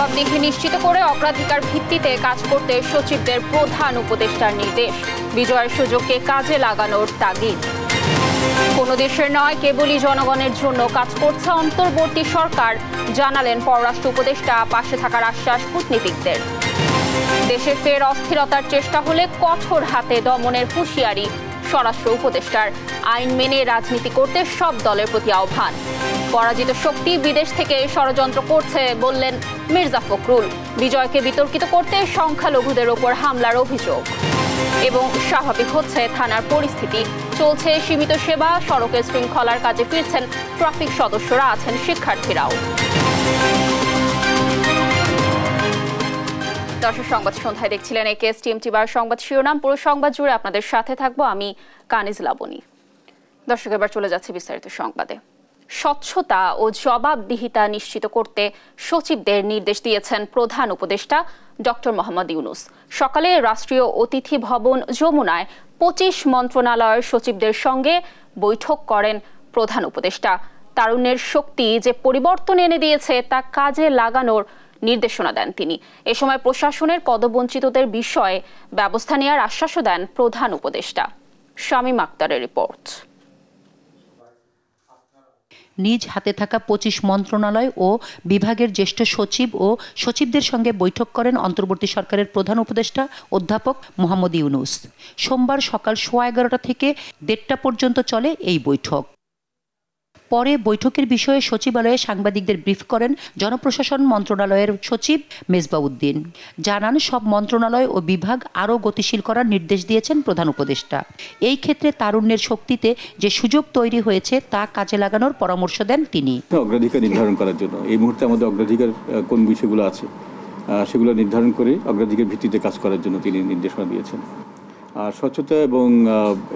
জবাবদিহি নিশ্চিত করে অগ্রাধিকার ভিত্তিতে কাজ করতে সচিবদের প্রধান উপদেষ্টার নির্দেশ। বিজয়ের সুযোগকে কাজে লাগানোর তাগিদ। কোনো দেশের নয়, কেবলই জনগণের জন্য কাজ করছে অন্তর্বর্তী সরকার, জানালেন পররাষ্ট্র উপদেষ্টা। পাশে থাকার আশ্বাস কূটনীতিকদের। দেশে ফের অস্থিরতার চেষ্টা হলে কঠোর হাতে দমনের হুঁশিয়ারি স্বরাষ্ট্র উপদেষ্টার। আইন মেনে রাজনীতি করতে সব দলের প্রতি আহ্বান। পরাজিত শক্তি বিদেশ থেকে ষড়যন্ত্র করছে বললেন মির্জা ফখরুল। বিজয়কে বিতর্কিত করতে সংখ্যালঘুদের ওপর হামলার অভিযোগ। এবং স্বাভাবিক হচ্ছে থানার পরিস্থিতি, চলছে সীমিত সেবা, সড়কের শৃঙ্খলার কাজে ফিরছেন ট্রাফিক সদস্যরা, আছেন শিক্ষার্থীরাও। দর্শক, সংবাদ সন্ধ্যায় দেখছিলেন একেএস টিএমটিআর সংবাদ শিরোনাম। পুরো সংবাদ জুড়ে আপনাদের সাথে থাকবো আমি কানিজ লাবণী। দর্শক, এবার চলে যাচ্ছে বিস্তারিত সংবাদে। স্বচ্ছতা ও জবাবদিহিতা নিশ্চিত করতে সচিবদের নির্দেশ দিয়েছেন প্রধান উপদেষ্টা ডক্টর মোহাম্মদ ইউনূস। সকালে রাষ্ট্রীয় অতিথি ভবন যমুনায় 25 মন্ত্রণালয়ের সচিবদের সঙ্গে বৈঠক করেন প্রধান উপদেষ্টা। তারুণ্যের শক্তি যে পরিবর্তন এনে দিয়েছে তা কাজে লাগানোর নির্দেশনা দেন তিনি। এ সময় প্রশাসনের পদবঞ্চিতদের বিষয়ে ব্যবস্থা নেওয়ার আশ্বাসও দেন প্রধান উপদেষ্টা। শামীম আক্তারের রিপোর্ট। নিজ হাতে থাকা 25 মন্ত্রণালয় ও বিভাগের জ্যেষ্ঠ সচিব ও সচিবদের সঙ্গে বৈঠক করেন অন্তর্বর্তী সরকারের প্রধান উপদেষ্টা অধ্যাপক মোহাম্মদ ইউনূস। সোমবার সকাল 11:15 থেকে 1:30 পর্যন্ত চলে এই বৈঠক। পরে বৈঠকের বিষয়ে সচিবালয়ে সাংবাদিকদের ব্রিফ করেন জনপ্রশাসন মন্ত্রণালয়ের সচিব মেজবাউদ্দিন। জানান, সব মন্ত্রণালয় ও বিভাগ আরও গতিশীল করার নির্দেশ দিয়েছেন প্রধান উপদেষ্টা। এই ক্ষেত্রে তারুণ্যের শক্তিতে যে সুযোগ তৈরি হয়েছে তা কাজে লাগানোর পরামর্শ দেন তিনি। অগ্রাধিকার নির্ধারণ করার জন্য এই মুহূর্তে আমাদের অগ্রাধিকার কোন বিষয়গুলো আছে সেগুলো নির্ধারণ করে অগ্রাধিকার ভিত্তিতে কাজ করার জন্য তিনি নির্দেশনা দিয়েছেন। আর স্বচ্ছতা এবং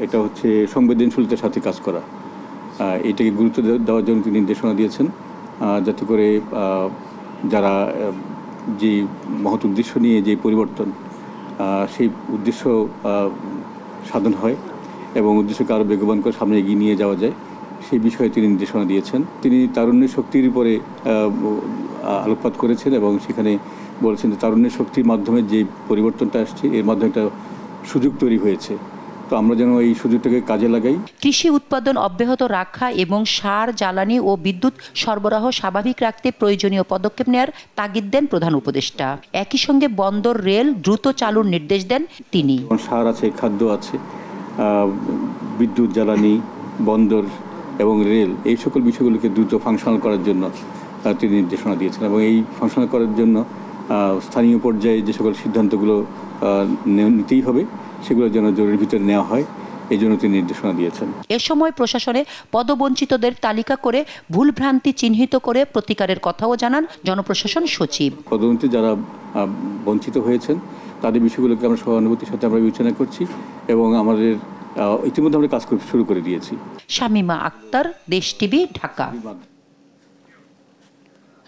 এটা হচ্ছে সংবেদনশীলতার সাথে কাজ করা, এটাকে গুরুত্ব দেওয়ার জন্য তিনি নির্দেশনা দিয়েছেন, যাতে করে যারা যে মহৎ উদ্দেশ্য নিয়ে যে পরিবর্তন, সেই উদ্দেশ্য সাধন হয় এবং উদ্দেশ্যকে আরও বেগবান করে সামনে এগিয়ে নিয়ে যাওয়া যায়, সেই বিষয়ে তিনি নির্দেশনা দিয়েছেন। তিনি তারুণ্যের শক্তির উপরে আলোকপাত করেছেন এবং সেখানে বলেছেন যে তারুণ্যের শক্তির মাধ্যমে যে পরিবর্তনটা আসছে, এর মাধ্যমে একটা সুযোগ তৈরি হয়েছে, তো আমরা যেন এই সুযোগটাকে কাজে লাগাই। কৃষি উৎপাদন অব্যাহত রাখা এবং সার, জ্বালানি ও বিদ্যুৎ সরবরাহ স্বাভাবিক রাখতে প্রয়োজনীয় পদক্ষেপ নেওয়ার তাগিদ দেন প্রধান উপদেষ্টা। একই সঙ্গে বন্দর, রেল দ্রুত চালুর নির্দেশ দেন তিনি। সার আছে, খাদ্য আছে, বিদ্যুৎ, জ্বালানি, বন্দর এবং রেল, এই সকল বিষয়গুলোকে দ্রুত ফাংশনাল করার জন্য তিনি নির্দেশনা দিয়েছেন এবং এই ফাংশনাল করার জন্য স্থানীয় পর্যায়ে যে সকল সিদ্ধান্তগুলো নিতেই হবে সেগুলো যেন জরুরির ভিতরে নেওয়া হয়, এই জন্য তিনি নির্দেশনা দিয়েছেন। এ সময় প্রশাসনে পদবঞ্চিতদের তালিকা করে ভুলভ্রান্তি চিহ্নিত করে প্রতিকারের কথাও জানান জনপ্রশাসন সচিব। পদোন্নতি যারা বঞ্চিত হয়েছেন তাদের বিষয়গুলোকে আমরা সহানুভূতির সাথে আমরা বিবেচনা করছি এবং আমাদের ইতিমধ্যে আমরা কাজ শুরু করে দিয়েছি। শামীমা আক্তার, দেশ টিভি, ঢাকা।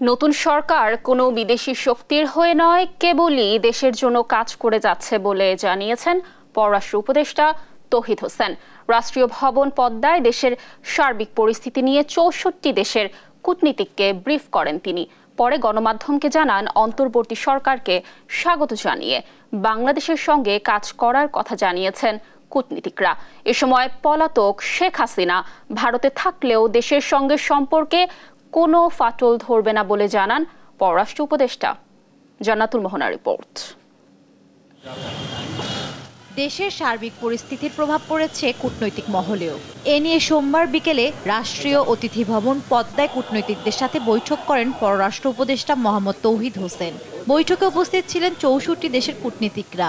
নতুন সরকার কোনো বিদেশি শক্তির হয়ে নয়, কেবলই দেশের জন্য কাজ করে যাচ্ছে বলে জানিয়েছেন পররাষ্ট্র উপদেষ্টা তৌহিদ হোসেন। রাষ্ট্রীয় ভবন পদ্মায় দেশের সার্বিক পরিস্থিতি নিয়ে 64 দেশের কূটনীতিককে ব্রিফ করেন তিনি। পরে গণমাধ্যমকে জানান, অন্তর্বর্তী সরকারকে স্বাগত জানিয়ে বাংলাদেশের সঙ্গে কাজ করার কথা জানিয়েছেন কূটনীতিকরা। এ সময় পলাতক শেখ হাসিনা ভারতে থাকলেও দেশের সঙ্গে সম্পর্কে কোনো ফাটল ধরবে না বলে জানান পররাষ্ট্র উপদেষ্টা। জান্নাতুল মোহনা রিপোর্ট। দেশের সার্বিক পরিস্থিতির প্রভাব পড়েছে কূটনৈতিক মহলেও। এ নিয়ে সোমবার বিকেলে রাষ্ট্রীয় অতিথি ভবন পদ্মায় কূটনৈতিকদের সাথে বৈঠক করেন পররাষ্ট্র উপদেষ্টা মোহাম্মদ তৌহিদ হোসেন। বৈঠকে উপস্থিত ছিলেন 64 দেশের কূটনীতিকরা।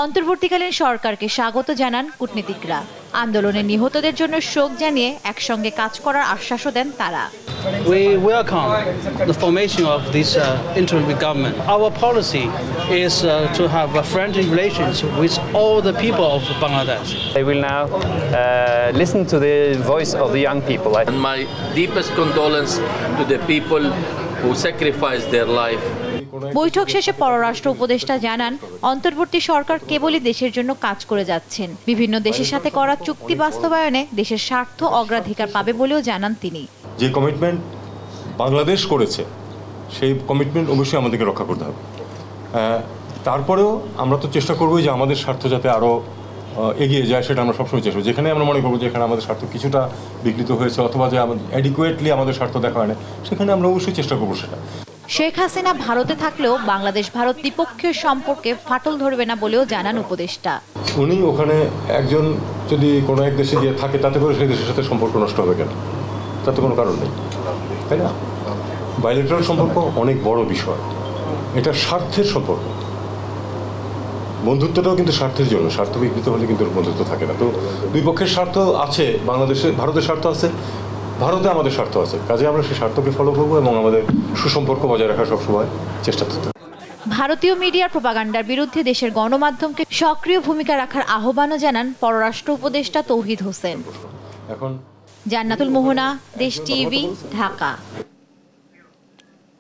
অন্তর্বর্তীকালীন সরকারকে স্বাগত জানান কূটনীতিকরা। আন্দোলনে নিহতদের জন্য শোক জানিয়ে একসঙ্গে কাজ করার আশ্বাসও দেন তারা। We welcome the formation of this interim government. Our policy is to have friendly relations with all the people of Bangladesh. They will now listen to the voice of the young people. And my deepest condolence to the people who sacrificed their life. বৈঠক শেষে পররাষ্ট্র উপদেষ্টা জানান, অন্তর্বর্তী সরকার কেবলই দেশের জন্য কাজ করে যাচ্ছেন। বিভিন্ন দেশের সাথে করা চুক্তি বাস্তবায়নে দেশের স্বার্থ অগ্রাধিকার পাবে বলেও জানান তিনি। যে কমিটমেন্ট বাংলাদেশ করেছে সেই কমিটমেন্ট অবশ্যই আমাদেরকে রক্ষা করতে হবে। তারপরেও আমরা তো চেষ্টা করবো যে আমাদের স্বার্থ যাতে আরও এগিয়ে যায়, সেটা আমরা সবসময় চেষ্টা করি। যেখানে আমরা মনে করবো যে এখানে আমাদের স্বার্থ কিছুটা বিঘ্নিত হয়েছে অথবা যে আমাদের অ্যাডিকুয়েটলি আমাদের স্বার্থ দেখা হয় না, সেখানে আমরা অবশ্যই চেষ্টা করবো সেটা। শেখ হাসিনা ভারতে থাকলেও বাংলাদেশ ভারত দ্বিপক্ষীয় সম্পর্কে ফাটল ধরবে না বলেও জানান উপদেষ্টা। উনি ওখানে একজন যদি কোনো এক দেশে গিয়ে থাকে তাতে করে সেই দেশের সাথে সম্পর্ক নষ্ট হবে কেন? তাতে কোনো কারণ নেই, তাই না? বাইলেটারাল সম্পর্ক অনেক বড় বিষয়, এটা স্বার্থের সম্পর্ক। বন্ধুত্বটাও কিন্তু স্বার্থের জন্য, স্বার্থ বিঘ্নিত হলে কিন্তু বন্ধুত্ব থাকে না। তো দুই পক্ষের স্বার্থ আছে, বাংলাদেশে ভারতের স্বার্থ আছে, ভারতে আমাদের স্বার্থ আছে, কাজে আমরা সেই স্বার্থকে ফলো করবো এবং আমাদের সুসম্পর্ক বজায় রাখার সবসময় চেষ্টা করতে হবে। ভারতীয় মিডিয়ার প্রোপাগান্ডার বিরুদ্ধে দেশের গণমাধ্যমকে সক্রিয় ভূমিকা রাখার আহ্বানও জানান পররাষ্ট্র উপদেষ্টা তৌহিদ হোসেন। এখন জান্নাতুল মোহনা, দেশ টিভি, ঢাকা।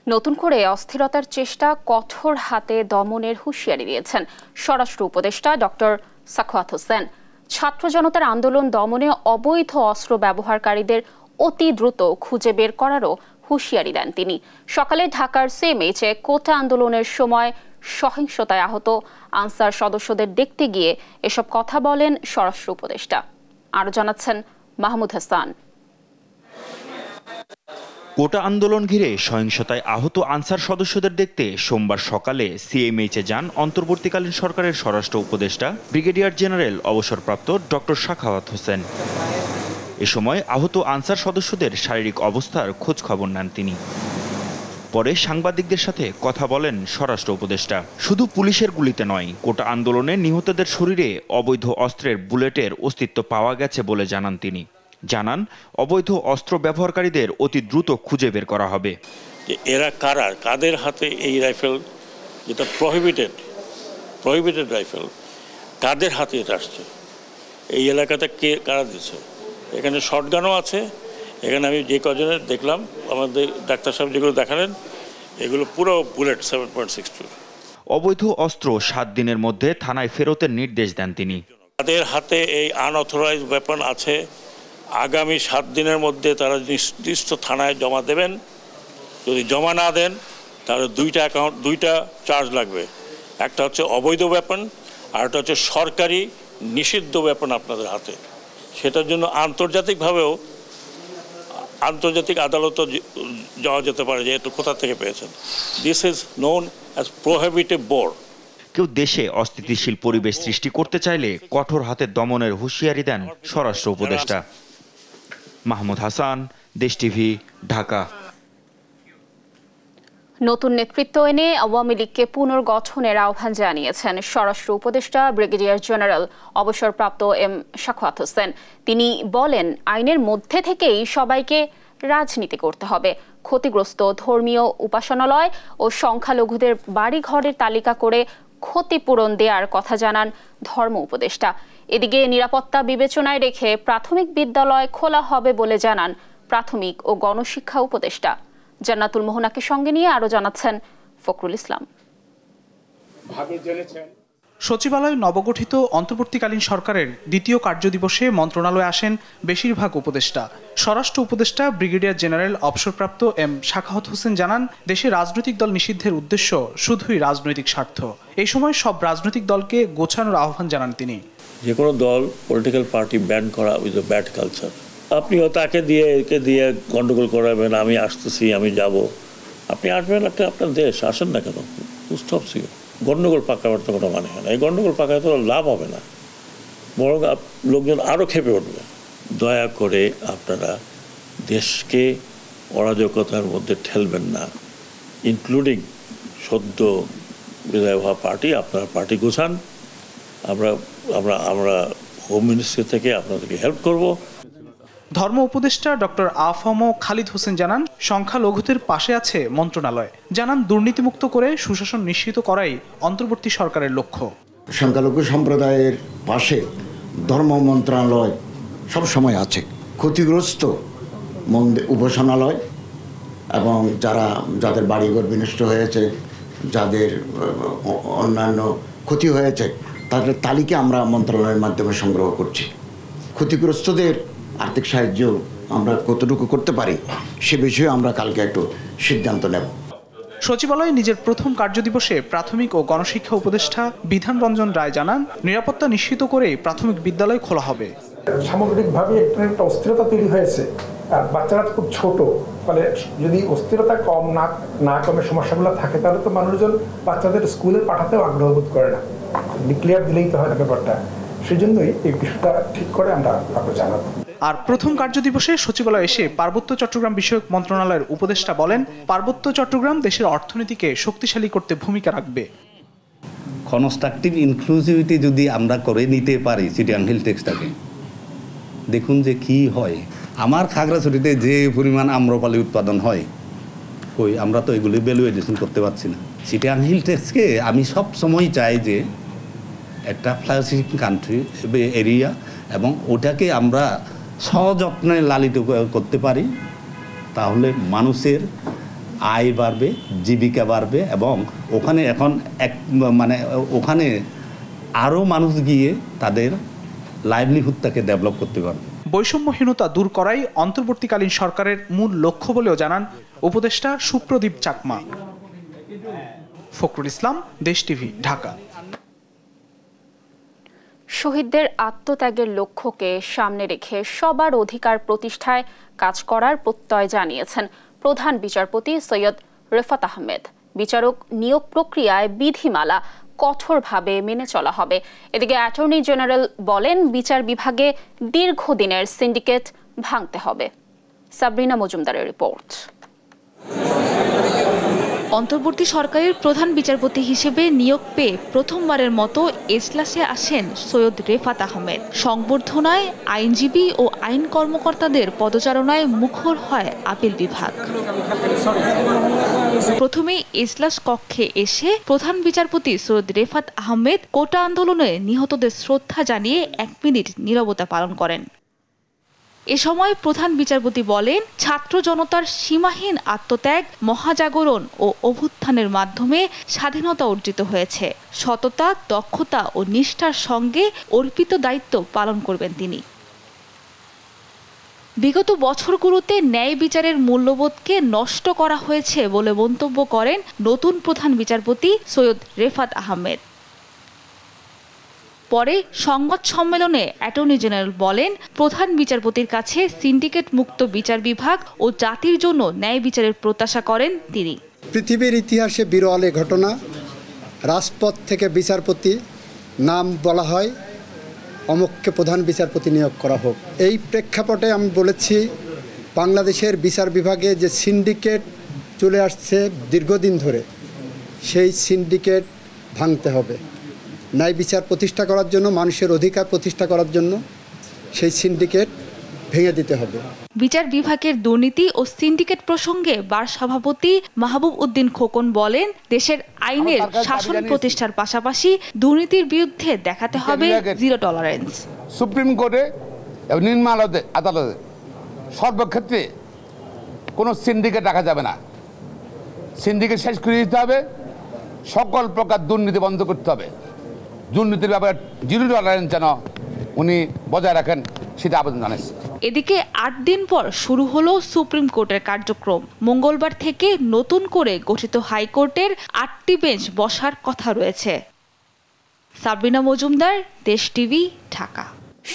নতুন করে অস্থিরতার চেষ্টা কঠোর হাতে দমনের হুঁশিয়ারি দিয়েছেন স্বরাষ্ট্র উপদেষ্টা ডক্টর সাখাওয়াত হোসেন। ছাত্র জনতার আন্দোলন দমনে অবৈধ অস্ত্র ব্যবহারকারীদের অতি দ্রুত খুঁজে বের করারও হুঁশিয়ারি দেন তিনি। সকালে ঢাকার সিএমএইচে কোটা আন্দোলনের সময় সহিংসতায় আহত আনসার সদস্যদের দেখতে গিয়ে এসব কথা বলেন স্বরাষ্ট্র উপদেষ্টা। আরও জানাচ্ছেন মাহমুদ হাসান। কোটা আন্দোলন ঘিরে সহিংসতায় আহত আনসার সদস্যদের দেখতে সোমবার সকালে সিএমএইচে যান অন্তর্বর্তীকালীন সরকারের স্বরাষ্ট্র উপদেষ্টা ব্রিগেডিয়ার জেনারেল অবসরপ্রাপ্ত ডক্টর সাখাওয়াত হোসেন। এ সময় আহত আনসার সদস্যদের শারীরিক অবস্থার খোঁজ খবর নেন তিনি। পরে সাংবাদিকদের সাথে কথা বলেন স্বরাষ্ট্র উপদেষ্টা। শুধু পুলিশের গুলিতে নয়, কোটা আন্দোলনে নিহতদের শরীরে অবৈধ অস্ত্রের বুলেটের অস্তিত্ব পাওয়া গেছে বলে জানান তিনি। জানান, অবৈধ অস্ত্র ব্যবহারকারীদের অতি দ্রুত খুঁজে বের করা হবে। এরা কারা, কাদের হাতে এই রাইফেল, যেটা প্রহিবিটেড রাইফেল, কাদের হাতে এটা আসছে, এই এলাকাতে কে কারা দিচ্ছে। এখানে শটগানও আছে। এখানে আমি যে কজনের দেখলাম, আমাদের ডাক্তার সাহেব যেগুলো দেখালেন, এগুলো পুরো বুলেট 7.62। অবৈধ অস্ত্র 7 দিনের মধ্যে থানায় ফেরতের নির্দেশ দেন তিনি। তাদের হাতে এই আনঅথরাইজড ওয়েপন আছে, আগামী 7 দিনের মধ্যে তারা নির্দিষ্ট থানায় জমা দেবেন। যদি জমা না দেন তাহলে দুইটা চার্জ লাগবে। একটা হচ্ছে অবৈধ ওয়েপন, আর একটা হচ্ছে সরকারি নিষিদ্ধ ওয়েপন আপনাদের হাতে। সেটার জন্য আন্তর্জাতিক আদালতও যাওয়া যেতে পারে যে একটু কোথা থেকে পেয়েছেন। This is known as prohibited board. কেউ দেশে অস্থিতিশীল পরিবেশ সৃষ্টি করতে চাইলে কঠোর হাতে দমনের হুঁশিয়ারি দেন স্বরাষ্ট্র উপদেষ্টা। মাহমুদ হাসান, দেশ টিভি, ঢাকা। নতুন নেতৃত্ব এনে আওয়ামী লীগকে পুনর্গঠনের আহ্বান জানিয়েছেন স্বরাষ্ট্র উপদেষ্টা ব্রিগেডিয়ার জেনারেল অবসরপ্রাপ্ত এম সাখাওয়াত হোসেন। তিনি বলেন, আইনের মধ্যে থেকেই সবাইকে রাজনীতি করতে হবে। ক্ষতিগ্রস্ত ধর্মীয় উপাসনালয় ও সংখ্যালঘুদের বাড়িঘরের তালিকা করে ক্ষতিপূরণ দেওয়ার কথা জানান ধর্ম উপদেষ্টা। এদিকে নিরাপত্তা বিবেচনায় রেখে প্রাথমিক বিদ্যালয় খোলা হবে বলে জানান প্রাথমিক ও গণশিক্ষা উপদেষ্টা। জান্নাতুল মোহনাকে সঙ্গে নিয়ে আরো জানাচ্ছেন ফখরুল ইসলাম। সচিবালয় নবগঠিত অন্তর্বর্তীকালীন সরকারের দ্বিতীয় কার্যদিবসে মন্ত্রণালয়ে আসেন বেশিরভাগ উপদেষ্টা। স্বরাষ্ট্র উপদেষ্টা ব্রিগেডিয়ার জেনারেল অবসরপ্রাপ্ত এম সাখাওয়াত হোসেন জানান, দেশে রাজনৈতিক দল নিষিদ্ধের উদ্দেশ্য শুধুই রাজনৈতিক স্বার্থ। এই সময় সব রাজনৈতিক দলকে গোছানোর আহ্বান জানান তিনি। যে কোনো দল, পলিটিক্যাল পার্টি ব্যান করা উইথ এ ব্যাড কালচার। আপনি তাকে দিয়ে একে দিয়ে গন্ডগোল করাবেন, আমি আসতেছি, আমি যাব, আপনি আসবেন, একটা আপনার দেশ, আসেন না কেন, স্টপস ইউ। গন্ডগোল পাকাবার তো কোনো মানে হয় না। এই গন্ডগোল পাকায় তো লাভ হবে না, বরং লোকজন আরও ক্ষেপে উঠবে। দয়া করে আপনারা দেশকে অরাজকতার মধ্যে ঠেলবেন না, ইনক্লুডিং সদ্য বিদায় হওয়া পার্টি। আপনার পার্টি গোছান, আমরা হোম মিনিস্ট্রি থেকে আপনাদেরকে হেল্প করব। ধর্ম উপদেষ্টা ডক্টর আফম খালিদ হোসেন জানান, সংখ্যালঘুদের পাশে আছে মন্ত্রণালয়। জানান, দুর্নীতিমুক্ত করে সুশাসন নিশ্চিত করাই অন্তর্বর্তী সরকারের লক্ষ্য। সংখ্যালঘু সম্প্রদায়ের পাশে ধর্ম মন্ত্রণালয় সব সময় আছে। ক্ষতিগ্রস্ত উপাসনালয় এবং যাদের বাড়িঘর বিনষ্ট হয়েছে, যাদের অন্যান্য ক্ষতি হয়েছে, তাদের তালিকা আমরা মন্ত্রণালয়ের মাধ্যমে সংগ্রহ করছি। ক্ষতিগ্রস্তদের আর্থিক সাহায্য আমরা কতটুকু করতে পারি সে বিষয়ে আমরা কালকে একটু সিদ্ধান্ত নেব। সচিবালয়ে নিজের প্রথম কার্যদিবসে প্রাথমিক ও গণশিক্ষা উপদেষ্টা বিধান রঞ্জন রায় জানান, নিরাপত্তা নিশ্চিত করে প্রাথমিক বিদ্যালয় খোলা হবে। সামগ্রিকভাবে একটা অস্থিরতা তৈরি হয়েছে, আর বাচ্চারা খুব ছোট, ফলে যদি অস্থিরতা না কমে সমস্যাগুলো থাকে তাহলে তো মানুষজন বাচ্চাদের স্কুলে পাঠাতেও আগ্রহ বোধ করে না। ডিক্লেয়ার দিলেই তো হয় না ব্যাপারটা, সেই জন্যই এই বিষয়টা ঠিক করে আমরা আপনাকে জানাবো। আর প্রথম কার্যদিবসে সচিবালয়ে এসে পার্বত্য চট্টগ্রাম বিষয়ক মন্ত্রণালয়ের উপদেষ্টা বলেন, পার্বত্য চট্টগ্রাম দেশের অর্থনীতিকে শক্তিশালী করতে ভূমিকা রাখবে। কনস্ট্রাকটিভ ইনক্লুসিভিটি যদি আমরা করে নিতে পারি সিটি অ্যান্ড হিল টেক্সটাকে, দেখুন যে কি হয়। আমার খাগড়াছড়িতে যে পরিমাণ আম্রপালি উৎপাদন হয়, আমরা তো এগুলি ভ্যালুয়েশন করতে পারছি না। সিটি অ্যান্ড হিল টেক্সকে আমি সব সময় চাই যে একটা ফ্লারিশিং কান্ট্রি এরিয়া, এবং ওটাকে আমরা সযত্নে লালিত করতে পারি, তাহলে মানুষের আয় বাড়বে, জীবিকা বাড়বে, এবং ওখানে এখন ওখানে আরও মানুষ গিয়ে তাদের লাইভলিহুডটাকে ডেভেলপ করতে পারবে। বৈষম্যহীনতা দূর করাই অন্তর্বর্তীকালীন সরকারের মূল লক্ষ্য বলেও জানান উপদেষ্টা সুপ্রদীপ চাকমা। ফখরুল ইসলাম, দেশ টিভি, ঢাকা। শহীদদের আত্মত্যাগের লক্ষ্যকে সামনে রেখে সবার অধিকার প্রতিষ্ঠায় কাজ করার প্রত্যয় জানিয়েছেন প্রধান বিচারপতি সৈয়দ রেফাত আহমেদ। বিচারক নিয়োগ প্রক্রিয়ায় বিধিমালা কঠোরভাবে মেনে চলা হবে। এদিকে অ্যাটর্নি জেনারেল বলেন, বিচার বিভাগে দীর্ঘদিনের সিন্ডিকেট ভাঙতে হবে। সাবরিনা মজুমদারের রিপোর্ট। অন্তর্বর্তী সরকারের প্রধান বিচারপতি হিসেবে নিয়োগ পেয়ে প্রথমবারের মতো এজলাসে আসেন সৈয়দ রেফাত আহমেদ। সংবর্ধনায় আইনজীবী ও আইন কর্মকর্তাদের পদচারণায় মুখর হয় আপিল বিভাগ। প্রথমে এজলাস কক্ষে এসে প্রধান বিচারপতি সৈয়দ রেফাত আহমেদ কোটা আন্দোলনে নিহতদের শ্রদ্ধা জানিয়ে 1 মিনিট নীরবতা পালন করেন। এ সময় প্রধান বিচারপতি বলেন, ছাত্র জনতার সীমাহীন আত্মত্যাগ, মহাজাগরণ ও অভ্যুত্থানের মাধ্যমে স্বাধীনতা অর্জিত হয়েছে। সততা, দক্ষতা ও নিষ্ঠার সঙ্গে অর্পিত দায়িত্ব পালন করবেন তিনি। বিগত বছরগুলোতে ন্যায় বিচারের মূল্যবোধকে নষ্ট করা হয়েছে বলে মন্তব্য করেন নতুন প্রধান বিচারপতি সৈয়দ রেফাত আহমেদ। পরে সংবাদ সম্মেলনে অ্যাটর্নি জেনারেল বলেন, প্রধান বিচারপতির কাছে সিন্ডিকেট মুক্ত বিচার বিভাগ ও জাতির জন্য ন্যায় বিচারের প্রত্যাশা করেন তিনি। পৃথিবীর ইতিহাসে বিরল ঘটনা, রাজপথ থেকে বিচারপতি নাম বলা হয়, অমুককে প্রধান বিচারপতি নিয়োগ করা হোক। এই প্রেক্ষাপটে আমি বলেছি, বাংলাদেশের বিচার বিভাগে যে সিন্ডিকেট চলে আসছে দীর্ঘদিন ধরে, সেই সিন্ডিকেট ভাঙতে হবে। ন্যায় বিচার প্রতিষ্ঠা করার জন্য, মানুষের অধিকার প্রতিষ্ঠা করার জন্য সেই সিন্ডিকেট ভেঙে দিতে হবে। বিচার বিভাগের দুর্নীতি ও সিন্ডিকেট প্রসঙ্গে বার সভাপতি মাহবুব উদ্দিন খোকন বলেন, দেশের আইনের শাসন প্রতিষ্ঠার পাশাপাশি দুর্নীতির বিরুদ্ধে দেখাতে হবে জিরো টলারেন্স। সুপ্রিম কোর্টে এবং নিম্ন আদালতে সর্বক্ষেত্রে কোনো সিন্ডিকেট রাখা যাবে না। সিন্ডিকেট শেষ করে দিতে হবে, সকল প্রকার দুর্নীতি বন্ধ করতে হবে। দুর্নীতির ব্যাপারে জিরো টলারেন্স যেন উনি বজায় রাখেন, সেটা আবেদন জানাচ্ছি। এদিকে 8 দিন পর শুরু হলো সুপ্রিম কোর্টের কার্যক্রম। মঙ্গলবার থেকে নতুন করে গঠিত হাইকোর্টের 8টি বেঞ্চ বসার কথা রয়েছে। সাবরিনা মজুমদার, দেশ টিভি, ঢাকা।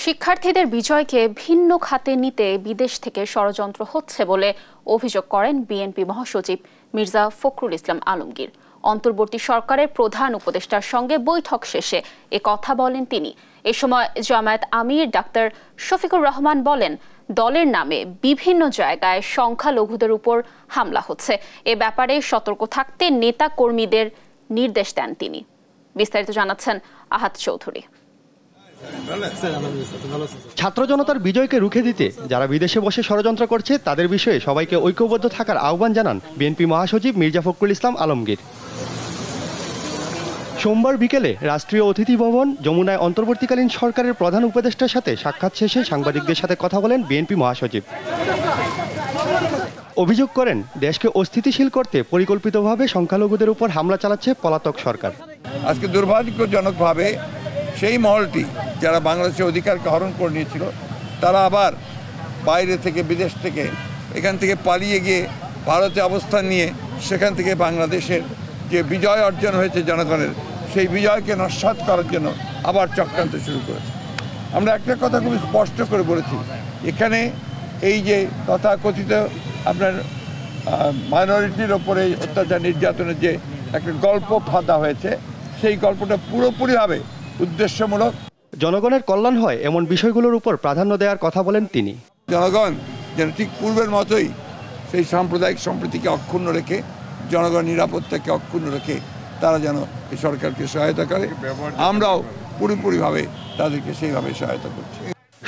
শিক্ষার্থীদের বিজয়কে ভিন্ন খাতে নিতে বিদেশ থেকে ষড়যন্ত্র হচ্ছে বলে অভিযোগ করেন বিএনপি মহাসচিব মির্জা ফখরুল ইসলাম আলমগীর। অন্তর্বর্তী সরকারের প্রধান উপদেষ্টার সঙ্গে বৈঠক শেষে এ কথা বলেন তিনি। এ সময় জামায়াত আমির ডাক্তার শফিকুর রহমান বলেন, দলের নামে বিভিন্ন জায়গায় সংখ্যালঘুদের উপর হামলা হচ্ছে। এ ব্যাপারে সতর্ক থাকতে নেতা কর্মীদের নির্দেশ দেন তিনি। বিস্তারিত জানাচ্ছেন আহাদ চৌধুরী। ছাত্র জনতার বিজয়কে রুখে দিতে যারা বিদেশে বসে ষড়যন্ত্র করছে তাদের বিষয়ে সবাইকে ঐক্যবদ্ধ থাকার আহ্বান জানান বিএনপি মহাসচিব মির্জা ফখরুল ইসলাম আলমগীর। সোমবার বিকেলে রাষ্ট্রীয় অতিথি ভবন যমুনায় অন্তর্বর্তীকালীন সরকারের প্রধান উপদেষ্টার সাথে সাক্ষাৎ শেষে সাংবাদিকদের সাথে কথা বলেন বিএনপি মহাসচিব। অভিযোগ করেন, দেশকে অস্থিতিশীল করতে পরিকল্পিতভাবে সংখ্যালঘুদের উপর হামলা চালাচ্ছে পলাতক সরকার। আজকে দুর্ভাগ্যজনকভাবে সেই মহলটি যারা বাংলাদেশের অধিকারকে হরণ করে নিয়েছিল, তারা আবার বাইরে থেকে, বিদেশ থেকে, এখান থেকে পালিয়ে গিয়ে ভারতে অবস্থান নিয়ে সেখান থেকে বাংলাদেশের যে বিজয় অর্জন হয়েছে জনগণের, সেই বিজয়কে নস্যাৎ করার জন্য আবার চক্রান্ত শুরু করেছে। আমরা একটা কথা খুব স্পষ্ট করে বলেছি, এখানে এই যে তথাকথিত আপনার মাইনরিটির ওপরে অত্যাচার নির্যাতনের যে একটা গল্প ফাঁদা হয়েছে, সেই গল্পটা পুরোপুরিভাবে উদ্দেশ্যমূলক। জনগণের কল্যাণ হয় এমন বিষয়গুলোর উপর প্রাধান্য দেওয়ার কথা বলেন তিনি। জনগণ যেন ঠিক পূর্বের মতোই সেই সাম্প্রদায়িক সম্প্রীতিকে অক্ষুণ্ণ রেখে, জনগণের নিরাপত্তাকে অক্ষুণ্ণ রেখে তারা যেন এই সরকারকে সহায়তা করে, আমরাও পুরোপুরিভাবে তাদেরকে সেইভাবে সহায়তা করছি।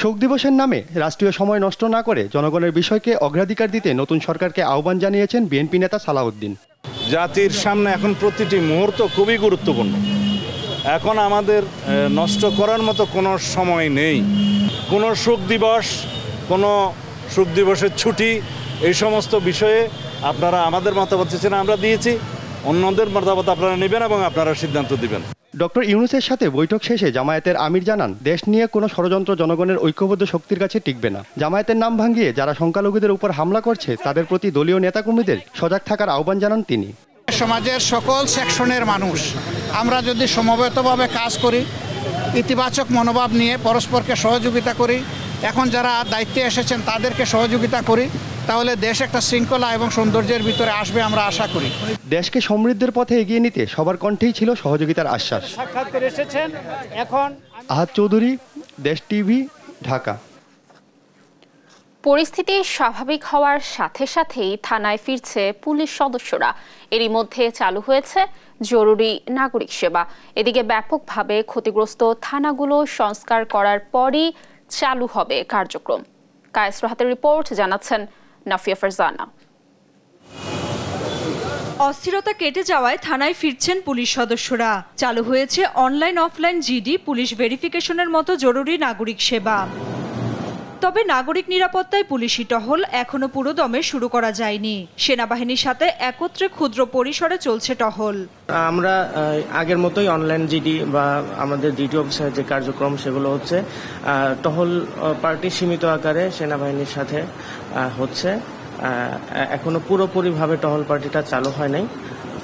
শোক দিবসের নামে রাষ্ট্রীয় সময় নষ্ট না করে জনগণের বিষয়কে অগ্রাধিকার দিতে নতুন সরকারকে আহ্বান জানিয়েছেন বিএনপি নেতা সালাউদ্দিন। জাতির সামনে এখন প্রতিটি মুহূর্ত খুবই গুরুত্বপূর্ণ। এখন আমাদের নষ্ট করার মতো কোনো সময় নেই। কোনো শোক দিবস, কোনো শোক দিবসের ছুটি, এই সমস্ত বিষয়ে আপনারা আমাদের মতামত চেয়েছেন, আমরা দিয়েছি। অন্যদের মতামত আপনারা নেবেন এবং আপনারা সিদ্ধান্ত দিবেন। ডক্টর ইউনূসের সাথে বৈঠক শেষে জামায়াতের আমির জানান, দেশ নিয়ে কোনো ষড়যন্ত্র জনগণের ঐক্যবদ্ধ শক্তির কাছে টিকবে না। জামায়াতের নাম ভাঙিয়ে যারা সংখ্যালঘুদের উপর হামলা করছে তাদের প্রতি দলীয় নেতাকর্মীদের সজাগ থাকার আহ্বান জানান তিনি। সমাজের সকল সেকশনের মানুষ আমরা যদি সমবেতভাবে কাজ করি, ইতিবাচক মনোভাব নিয়ে পরস্পরকে সহযোগিতা করি, এখন যারা দায়িত্বে এসেছেন তাদেরকে সহযোগিতা করি, তাহলে দেশ একটা শৃঙ্খলা এবং সৌন্দর্যের ভিতরে আসবে আমরা আশা করি। দেশকে সমৃদ্ধির পথে এগিয়ে নিতে সবার কণ্ঠেই ছিল সহযোগিতার আশ্বাস। আহাদ চৌধুরী, দেশ টিভি, ঢাকা। পরিস্থিতি স্বাভাবিক হওয়ার সাথে সাথেই থানায় ফিরছে পুলিশ সদস্যরা। এরই মধ্যে চালু হয়েছে জরুরি নাগরিক সেবা। এদিকে ব্যাপকভাবে ক্ষতিগ্রস্ত থানাগুলো সংস্কার করার পরই চালু হবে কার্যক্রম। কায়েস রাহাতের রিপোর্ট, জানাচ্ছেন নাফিয়া ফারজানা। অস্থিরতা কেটে যাওয়ায় থানায় ফিরছেন পুলিশ সদস্যরা। চালু হয়েছে অনলাইন অফলাইন জিডি, পুলিশ ভেরিফিকেশনের মতো জরুরি নাগরিক সেবা। তবে নাগরিক নিরাপত্তায় পুলিশি টহল এখনো পুরো দমে শুরু করা যায়নি। সেনাবাহিনীর সাথে একত্রে ক্ষুদ্র পরিসরে চলছে টহল। আমরা আগের মতোই অনলাইন জিডি বা আমাদের ডিটি অফিসের যে কার্যক্রম সেগুলো হচ্ছে। টহল পার্টি সীমিত আকারে সেনাবাহিনীর সাথে হচ্ছে। এখনো পুরোপুরিভাবে টহল পার্টিটা চালু হয় নাই,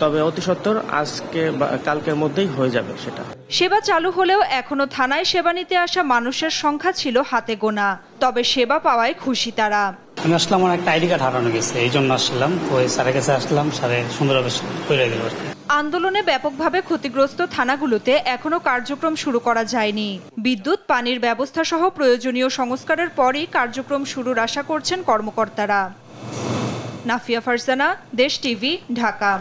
তবে অতি সত্বর আজকে বা কালকের মধ্যেই হয়ে যাবে সেটা। সেবা চালু হলেও এখনো থানায় সেবা নিতে আসা মানুষের সংখ্যা ছিল হাতে গোনা। তবে সেবা পাওয়ায় খুশি তারা। আমি আসলাম, আমার একটা আইডি কার্ড হারানো গেছে, এই জন্য আসলাম। ওই স্যারের কাছে আসলাম, স্যারে সুন্দরভাবে করে দিল। আন্দোলনে ব্যাপকভাবে ক্ষতিগ্রস্ত থানাগুলোতে এখনো কার্যক্রম শুরু করা যায়নি। বিদ্যুৎ, পানির ব্যবস্থা সহ প্রয়োজনীয় সংস্কারের পরই কার্যক্রম শুরুর আশা করছেন কর্মকর্তারা। নাফিয়া ফারজানা, দেশ টিভি, ঢাকা।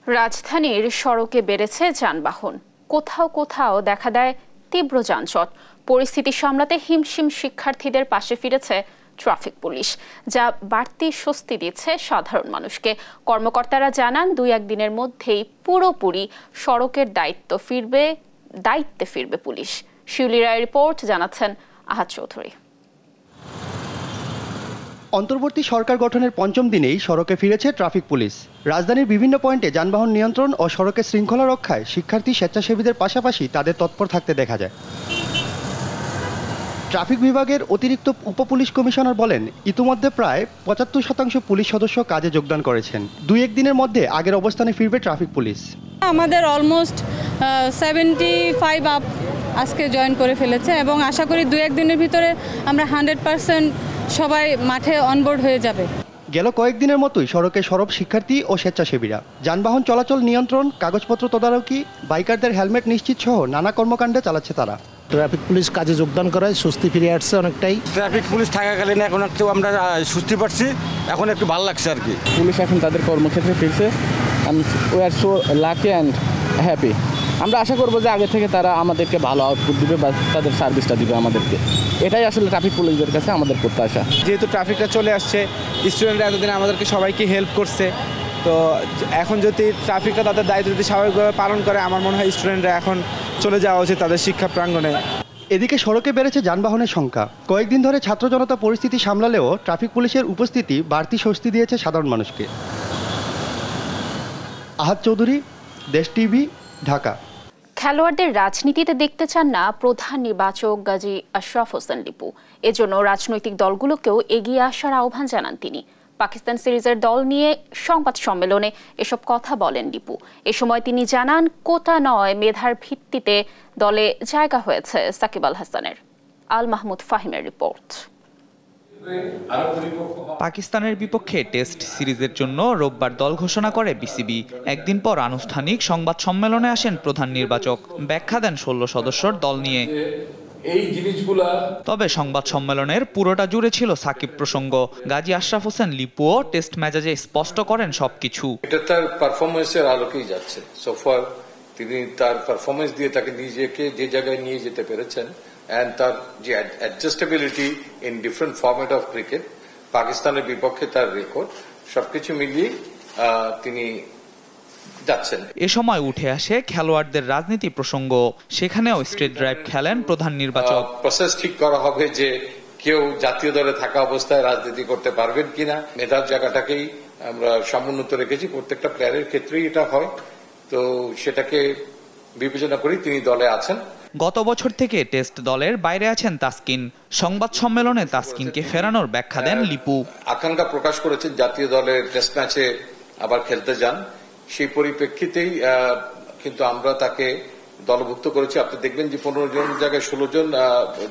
রাজধানীর সড়কে বেড়েছে যানবাহন। কোথাও কোথাও দেখা দেয় তীব্র যানজট। পরিস্থিতি সামলাতে হিমশিম শিক্ষার্থীদের পাশে ফিরেছে ট্রাফিক পুলিশ, যা বাড়তি স্বস্তি দিচ্ছে সাধারণ মানুষকে। কর্মকর্তারা জানান, 2-1 দিনের মধ্যেই পুরোপুরি সড়কের দায়িত্বে ফিরবে পুলিশ। শিউলি রায়ের রিপোর্ট, জানাচ্ছেন আহাদ চৌধুরী। অন্তর্বর্তী সরকার গঠনের 5ম দিনেই সড়কে ফিরেছে ট্রাফিক পুলিশ। রাজধানীর বিভিন্ন পয়েন্টে যানবাহন নিয়ন্ত্রণ ও সড়কের শৃঙ্খলা রক্ষায় শিক্ষার্থী, স্বেচ্ছাসেবীদের পাশাপাশি তাদের তৎপর থাকতে দেখা যায়। ট্রাফিক বিভাগের অতিরিক্ত উপপুলিশ কমিশনার বলেন, ইতিমধ্যে প্রায় 75% পুলিশ সদস্য কাজে যোগদান করেছেন। 2-1 দিনের মধ্যে আগের অবস্থানে ফিরবে ট্রাফিক পুলিশ। আমাদের অলমোস্ট 75 আপ আজকে জয়েন করে ফেলেছে এবং আশা করি 2-1 দিনের ভিতরে আমরা 100% সবাই মাঠে অনবোর্ড হয়ে যাবে। গেল কয়েকদিনের মতোই সড়কে সরব শিক্ষার্থী ও স্বেচ্ছাসেবীরা। যানবাহন চলাচল নিয়ন্ত্রণ, কাগজপত্র তদারকি, বাইকারদের হেলমেট নিশ্চিত সহ নানা কর্মকাণ্ডে চালাচ্ছে তারা। ট্রাফিক পুলিশ কাজে যোগদান করায় স্বস্তি ফিরে আসছে অনেকটাই। ট্রাফিক পুলিশ থাকাকালীন এখন একটু আমরা স্বস্তি পাচ্ছি, এখন একটু ভালো লাগছে আর কি। পুলিশ এখন তাদের কর্মক্ষেত্রে ফিরছে। We are so lucky and happy. আমরা আশা করবো যে আগে থেকে তারা আমাদেরকে ভালো আউটপুট দিবে বা তাদের সার্ভিসটা দিবে আমাদেরকে। এটাই আসলে ট্রাফিক পুলিশদের কাছে আমাদের প্রত্যাশা। যেহেতু ট্রাফিকটা চলে আসছে, স্টুডেন্টরা এতদিন আমাদেরকে সবাইকে হেল্প করছে, তো এখন যদি ট্রাফিকটা তাদের দায়িত্ব যদি স্বাভাবিকভাবে পালন করে, আমার মনে হয় স্টুডেন্টরা এখন চলে যাওয়া উচিত তাদের শিক্ষা প্রাঙ্গণে। এদিকে সড়কে বেড়েছে যানবাহনের সংখ্যা। কয়েকদিন ধরে ছাত্র জনতা পরিস্থিতি সামলালেও ট্রাফিক পুলিশের উপস্থিতি বাড়তি স্বস্তি দিয়েছে সাধারণ মানুষকে। আহাদ চৌধুরী, দেশ টিভি, ঢাকা। খেলোয়াড়দের রাজনীতিতে দেখতে চান না প্রধান নির্বাচক গাজী আশরাফ হোসেন লিপু। এজন্য রাজনৈতিক দলগুলোকেও এগিয়ে আসার আহ্বান জানান তিনি। পাকিস্তান সিরিজের দল নিয়ে সংবাদ সম্মেলনে এসব কথা বলেন লিপু। এ সময় তিনি জানান, কোটা নয় মেধার ভিত্তিতে দলে জায়গা হয়েছে সাকিব আল হাসানের। আল মাহমুদ ফাহিমের রিপোর্ট। পাকিস্তানের বিপক্ষে টেস্ট সিরিজের জন্য রোববার দল ঘোষণা করে বিসিবি। একদিন পর আনুষ্ঠানিক সংবাদ সম্মেলনে আসেন প্রধান নির্বাচক। ব্যাখ্যা দেন 16 সদস্যর দল নিয়ে। তবে সংবাদ সম্মেলনের পুরোটা জুড়ে ছিল সাকিব প্রসঙ্গ। গাজী আশরাফ হোসেন লিপুও টেস্ট মেজাজে স্পষ্ট করেন সবকিছু। এটা তার পারফরমেন্সের আলোকেই যাচ্ছে। সোফার তিনি তার পারফরমেন্স দিয়ে তাকে নিজেকে যে জায়গায় নিয়ে যেতে পেরেছেন, and তার যে adjustability in different format of cricket, পাকিস্তানের বিপক্ষে তার রেকর্ড, সবকিছু মিলিয়ে তিনি যাচ্ছেন। এ সময় উঠে আসে খেলোয়াড়দের রাজনীতি প্রসঙ্গ। সেখানেও স্ট্রেট ড্রাইভ খেলেন প্রধান নির্বাচক। প্রসেস ঠিক করা হবে যে কেউ জাতীয় দলে থাকা অবস্থায় রাজনীতি করতে পারবেন কিনা। মেধার জায়গাটাকেই আমরা সমুন্নত রেখেছি, প্রত্যেকটা প্লেয়ারের ক্ষেত্রেই এটা হয়, তো সেটাকে বিবেচনা করি তিনি দলে আছেন। গত বছর থেকে টেস্ট দলের বাইরে আছেন তাসকিন। সংবাদ সম্মেলনে তাসকিনকে ফেরানোর ব্যাখ্যা দেন লিপু। আকাঙ্ক্ষা প্রকাশ করেছেন জাতীয় দলের টেস্ট ম্যাচে আবার খেলতে যান, সেই পরিপ্রেক্ষিতেই কিন্তু আমরা তাকে দলভুক্ত করেছি। আপনি দেখবেন যে 15 জন জায়গায় 16 জন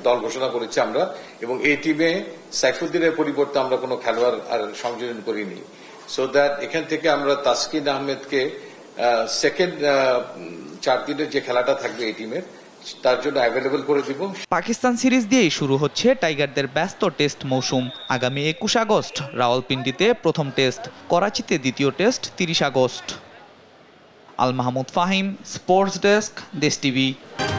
দল ঘোষণা করেছি আমরা, এবং এই টিমে সাইফুদ্দিনের পরিবর্তে আমরা কোনো খেলোয়াড় আর সংযোজন করিনি। সো দ্যাট এখান থেকে আমরা তাসকিন আহমেদকে সেকেন্ড 4 দিনের যে খেলাটা থাকবে এই টিমের, তার জন্য অ্যাভেলেবল করে দিব। পাকিস্তান সিরিজ দিয়েই শুরু হচ্ছে টাইগারদের ব্যস্ত টেস্ট মৌসুম। আগামী 21 আগস্ট রাওয়ালপিন্ডিতে প্রথম টেস্ট, করাচিতে দ্বিতীয় test 30 August. Al Mahmud Fahim, sports desk, দেশ টিভি।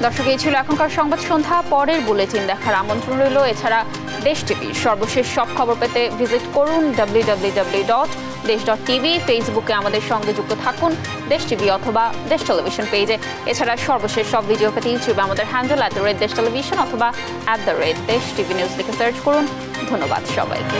দর্শক, এই ছিল এখনকার সংবাদ সন্ধ্যা। পরের বুলেটিন দেখার আমন্ত্রণ রইল। এছাড়া দেশ টিভির সর্বশেষ সব খবর পেতে ভিজিট করুন www.desh.tv। ফেসবুকে আমাদের সঙ্গে যুক্ত থাকুন দেশ টিভি অথবা দেশ টেলিভিশন পেজে। এছাড়া সর্বশেষ সব ভিডিও পেতে ইউটিউবে আমাদের হ্যান্ডেল @desh television অথবা @desh tv news লিখে সার্চ করুন। ধন্যবাদ সবাইকে।